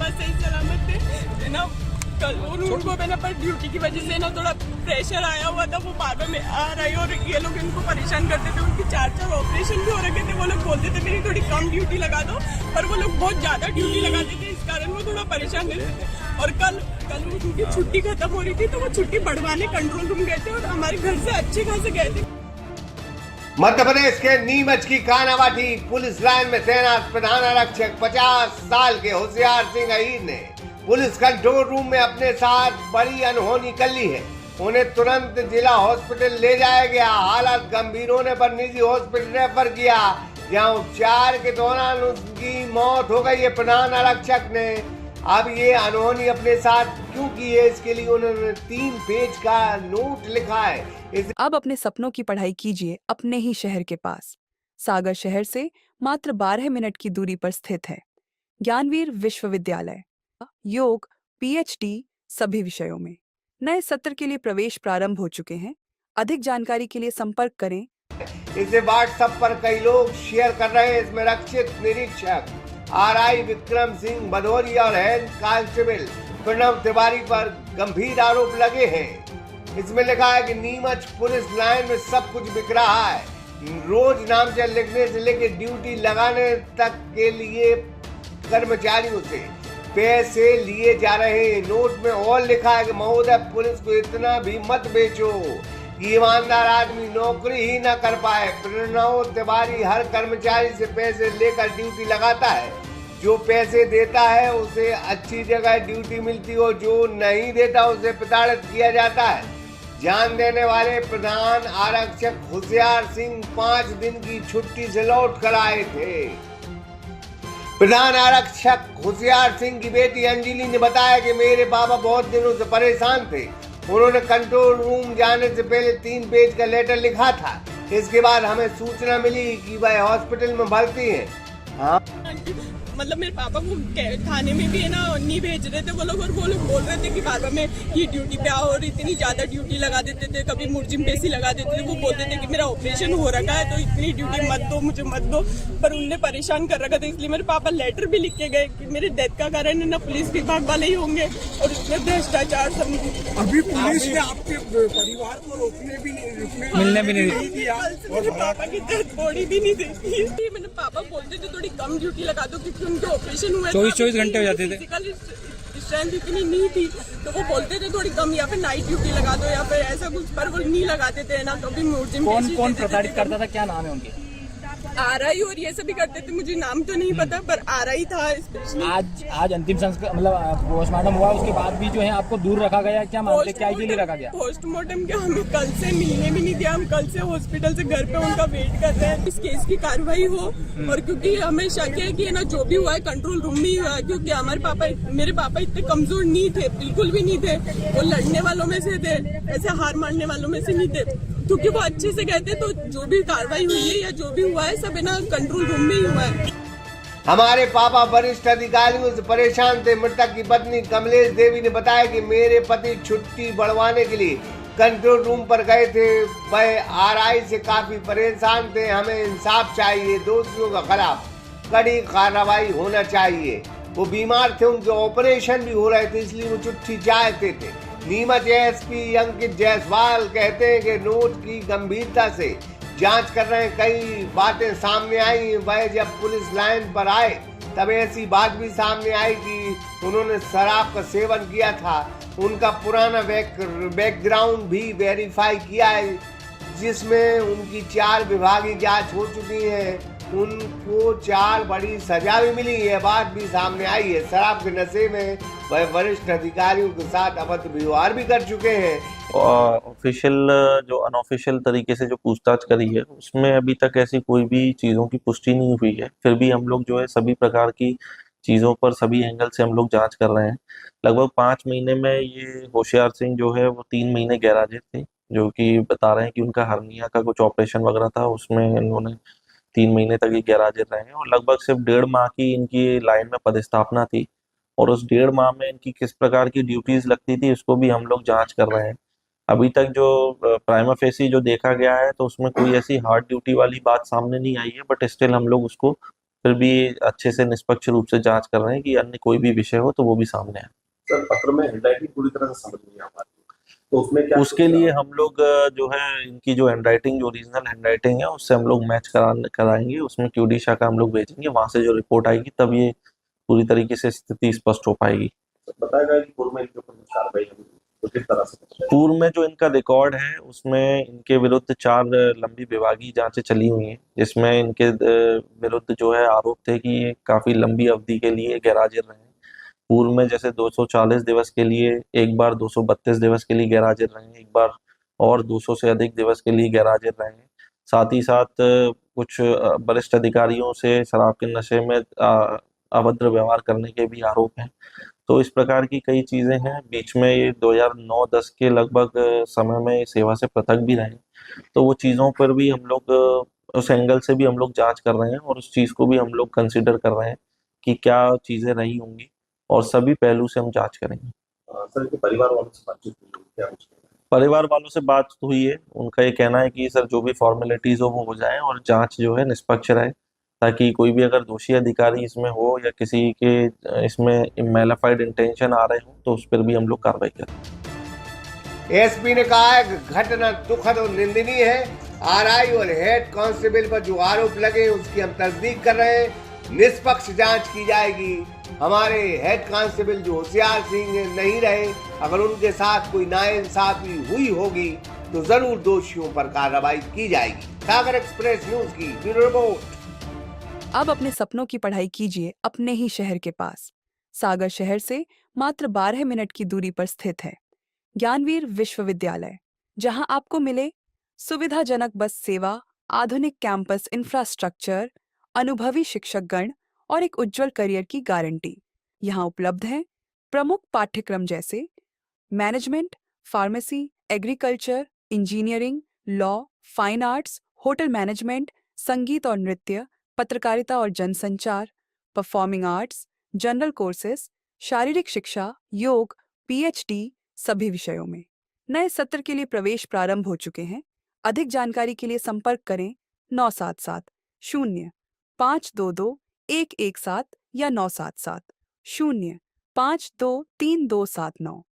पापा सही सलामत थे ना। कल उनको मैंने पर ड्यूटी की वजह से ना थोड़ा प्रेशर आया हुआ था, वो बार बार में आ रही और ये लोग इनको परेशान करते थे। उनकी 4 ऑपरेशन भी हो रखे थे। वो लोग बोलते थे मेरी थोड़ी कम ड्यूटी लगा दो, पर वो लोग बहुत ज्यादा ड्यूटी लगाते थे, इस कारण वो थोड़ा परेशान रहते थे। और कल उनकी छुट्टी खत्म हो रही थी तो वो छुट्टी बढ़वाने कंट्रोल रूम गए थे और हमारे घर से अच्छे खासे गए थे। मध्य प्रदेश के नीमच की कानावाटी पुलिस लाइन में तैनात प्रधान आरक्षक 50 साल के होशियार सिंह अहीर ने पुलिस कंट्रोल रूम में अपने साथ बड़ी अनहोनी कर ली है। उन्हें तुरंत जिला हॉस्पिटल ले जाया गया। हालत गंभीर होने पर निजी हॉस्पिटल रेफर किया, जहां उपचार के दौरान उसकी मौत हो गई है। प्रधान आरक्षक ने अब ये अनहोनी अपने साथ क्यों की है, इसके लिए उन्होंने 3 पेज का नोट लिखा है। अब अपने सपनों की पढ़ाई कीजिए अपने ही शहर के पास। सागर शहर से मात्र 12 मिनट की दूरी पर स्थित है ज्ञानवीर विश्वविद्यालय। योग, पीएचडी सभी विषयों में। नए सत्र के लिए प्रवेश प्रारंभ हो चुके हैं। अधिक जानकारी के लिए संपर्क करें। इसे व्हाट्सएप पर कई लोग शेयर कर रहे हैं। इसमें रक्षित निरीक्षक आरआई विक्रम सिंह भदौरिया और हेड कांस्टेबल प्रणव तिवारी पर गंभीर आरोप लगे हैं। इसमें लिखा है कि नीमच पुलिस लाइन में सब कुछ बिक रहा है। रोज नामचल लिखने से लेकर ड्यूटी लगाने तक के लिए कर्मचारियों से पैसे लिए जा रहे हैं। नोट में और लिखा है कि महोदय, पुलिस को इतना भी मत बेचो कि ईमानदार आदमी नौकरी ही न कर पाए। प्रणव तिवारी हर कर्मचारी से पैसे लेकर ड्यूटी लगाता है। जो पैसे देता है उसे अच्छी जगह ड्यूटी मिलती हो, जो नहीं देता उसे प्रताड़ित किया जाता है। जान देने वाले प्रधान आरक्षक होशियार सिंह 5 दिन की छुट्टी से लौट कर आए थे। प्रधान आरक्षक होशियार सिंह की बेटी अंजलि ने बताया कि मेरे पापा बहुत दिनों से परेशान थे। उन्होंने कंट्रोल रूम जाने से पहले 3 पेज का लेटर लिखा था। इसके बाद हमें सूचना मिली कि वह हॉस्पिटल में भर्ती हैं। हाँ, मतलब मेरे पापा को थाने में भी है ना नहीं भेज रहे थे वो लोग, और वो लोग बोल रहे थे कि बार बार में ये ड्यूटी पे आओ, और इतनी ज्यादा ड्यूटी लगा देते थे। कभी मुर्जिम पेशी लगा देते थे। वो बोलते थे कि मेरा ऑपरेशन हो रखा है तो इतनी ड्यूटी मत दो, मुझे मत दो। पर उनने परेशान कर रखा था, इसलिए मेरे पापा लेटर भी लिख के गए कि मेरे डेथ का कारण है ना पुलिस विभाग वाले ही होंगे और इसमें भ्रष्टाचार सब। अभी पुलिस ने आपके परिवार को रोकने भी नहीं, मिलने भी नहीं दिया। मेरे पापा की डेथ बॉडी भी नहीं देखी। मैंने पापा बोलते थे थोड़ी कम ड्यूटी लगा दो, क्योंकि उनके ऑपरेशन हुए 24 घंटे हो जाते थे। स्ट्रेंथ इतनी नहीं थी तो वो बोलते थे थोड़ी कम, या फिर नाइट ड्यूटी लगा दो या फिर ऐसा कुछ, पर वो नहीं लगाते थे ना। कभी मुर्जिम कौन प्रताड़ित करता था, क्या नाम है उनके? आरआई और ये सभी करते थे, मुझे नाम तो नहीं पता, पर आरआई था स्पेशली। आज अंतिम संस्कार मतलब पोस्टमार्टम हुआ, उसके बाद भी जो है आपको दूर रखा गया, क्या मानते, क्या के लिए रखा गया? पोस्टमार्टम क्या, हमें कल से मिलने भी नहीं दिया। हम कल से हॉस्पिटल से घर पे उनका वेट कर रहे हैं इस केस की कार्रवाई हो। और क्योंकि हमें शक है कि ना जो भी हुआ है कंट्रोल रूम में ही हुआ है, क्योंकि मेरे पापा इतने कमजोर नहीं थे, बिल्कुल भी नहीं थे। वो लड़ने वालों में से थे, ऐसे हार मारने वालों में से नहीं थे, क्योंकि वो अच्छे से कहते। तो जो भी कार्रवाई हुई है या जो भी हुआ है सब है ना कंट्रोल रूम में ही हुआ है। हमारे पापा वरिष्ठ अधिकारियों से परेशान थे। मृतक की पत्नी कमलेश देवी ने बताया कि मेरे पति छुट्टी बढ़वाने के लिए कंट्रोल रूम पर गए थे। वह आरआई से काफी परेशान थे। हमें इंसाफ चाहिए, दोषियों के खिलाफ कड़ी कार्रवाई होना चाहिए। वो बीमार थे, उनके ऑपरेशन भी हो रहे थे, इसलिए वो छुट्टी चाहते थे। नीमच एसपी अंकित जायसवाल कहते हैं कि नोट की गंभीरता से जांच कर रहे हैं। कई बातें सामने आई। वह जब पुलिस लाइन पर आए तब ऐसी बात भी सामने आई कि उन्होंने शराब का सेवन किया था। उनका पुराना बैकग्राउंड भी वेरीफाई किया है, जिसमें उनकी 4 विभागीय जांच हो चुकी है। उनको 4 बड़ी सजा भी मिली है। बात भी सामने आई है, शराब के नशे में वह वरिष्ठ अधिकारियों के साथ अभद्र व्यवहार भी कर चुके हैं। ऑफिशियल जो अनऑफिशियल तरीके से जो पूछताछ करी है उसमें अभी तक ऐसी कोई भी चीज़ों की पुष्टि नहीं हुई है। फिर भी हम लोग जो है सभी प्रकार की चीज़ों पर सभी एंगल से हम लोग जांच कर रहे हैं। लगभग 5 महीने में ये होशियार सिंह जो है वो 3 महीने गैरहाजिर थे, जो कि बता रहे हैं कि उनका हर्निया का कुछ ऑपरेशन वगैरह था, उसमें इन्होंने 3 महीने तक ये गैरहाजिर रहे हैं। और लगभग सिर्फ 1.5 माह की इनकी लाइन में पदस्थापना थी, और उस 1.5 माह में इनकी किस प्रकार की ड्यूटीज लगती थी उसको भी हम लोग जांच कर रहे हैं। अभी तक जो प्राइमा फेसी जो देखा गया है तो उसमें कोई ऐसी हार्ड ड्यूटी वाली बात सामने नहीं आई है, बट स्टिल हम लोग उसको फिर भी अच्छे से निष्पक्ष रूप से जांच कर रहे हैं कि अन्य कोई भी विषय हो तो वो भी सामने आए। सर पत्र में हैंडराइटिंग पूरी तरह से समझ नहीं आ पा रही है, तो उसमें क्या उसके लिए हम लोग जो है इनकी जो हैंडराइटिंग, जो ओरिजिनल हैंडराइटिंग है उससे हम लोग मैच कराएंगे, उसमें क्यूडी शाखा हम लोग भेजेंगे, वहां से जो रिपोर्ट आएगी तब ये पूरी तरीके से स्थिति स्पष्ट हो पाएगी। बताया गया कि पूर्व में इनके ऊपर कुछ कार्रवाई हुई, तो किस तरह से पूर्व में जो इनका रिकॉर्ड है उसमें इनके विरुद्ध 4 लंबी विभागीय जांचें चली हुई हैं, जिसमें इनके विरुद्ध जो है आरोप थे कि ये काफी लंबी अवधि के लिए गैरहाजिर रहे हैं। पूर्व में जैसे 240 दिवस के लिए, एक बार 232 दिवस के लिए गैरहाजिर रहे हैं, एक बार और 200 से अधिक दिवस के लिए गैरहाजिर रहे हैं। साथ ही साथ कुछ वरिष्ठ अधिकारियों से शराब के नशे में अभद्र व्यवहार करने के भी आरोप हैं। तो इस प्रकार की कई चीजें हैं। बीच में ये 2009-10 के लगभग समय में सेवा से पृथक भी रहे, तो वो चीजों पर भी हम लोग उस एंगल से भी हम लोग जांच कर रहे हैं और उस चीज को भी हम लोग कंसिडर कर रहे हैं कि क्या चीजें रही होंगी, और सभी पहलू से हम जांच करेंगे। सर इनके परिवार वालों से बातचीत हुई, क्या कुछ परिवार वालों से बात हुई है, उनका ये कहना है कि सर जो भी फॉर्मेलिटीज हो वो हो जाए और जांच जो है निष्पक्ष रहे, ताकि कोई भी अगर दोषी अधिकारी इसमें हो या किसी के इसमें मैलाफाइड इंटेंशन आ रहे हो तो उस पर भी हम लोग कार्रवाई करें। एसपी ने कहा है कि घटना दुखद और निंदनीय है। आरआई और हेड कांस्टेबल पर जो आरोप लगे उसकी हम तस्दीक कर रहे हैं, निष्पक्ष जांच की जाएगी। हमारे हेड कांस्टेबल जो होशियार सिंह नहीं रहे, अगर उनके साथ कोई नाइंसाफी हुई होगी तो जरूर दोषियों पर कार्रवाई की जाएगी। सागर एक्सप्रेस न्यूज की ब्यूरो रिपोर्ट। अब अपने सपनों की पढ़ाई कीजिए अपने ही शहर के पास। सागर शहर से मात्र 12 मिनट की दूरी पर स्थित है ज्ञानवीर विश्वविद्यालय, जहां आपको मिले सुविधाजनक बस सेवा, आधुनिक कैंपस इंफ्रास्ट्रक्चर, अनुभवी शिक्षकगण और एक उज्जवल करियर की गारंटी। यहाँ उपलब्ध हैं प्रमुख पाठ्यक्रम जैसे management, pharmacy, agriculture, engineering, law, fine arts, hotel management, संगीत और नृत्य, पत्रकारिता और जनसंचार, परफॉर्मिंग आर्ट्स, जनरल कोर्सेज, शारीरिक शिक्षा, योग, पीएचडी सभी विषयों में। नए सत्र के लिए प्रवेश प्रारंभ हो चुके हैं। अधिक जानकारी के लिए संपर्क करें 977 0 522 117 या 977 0 523 279।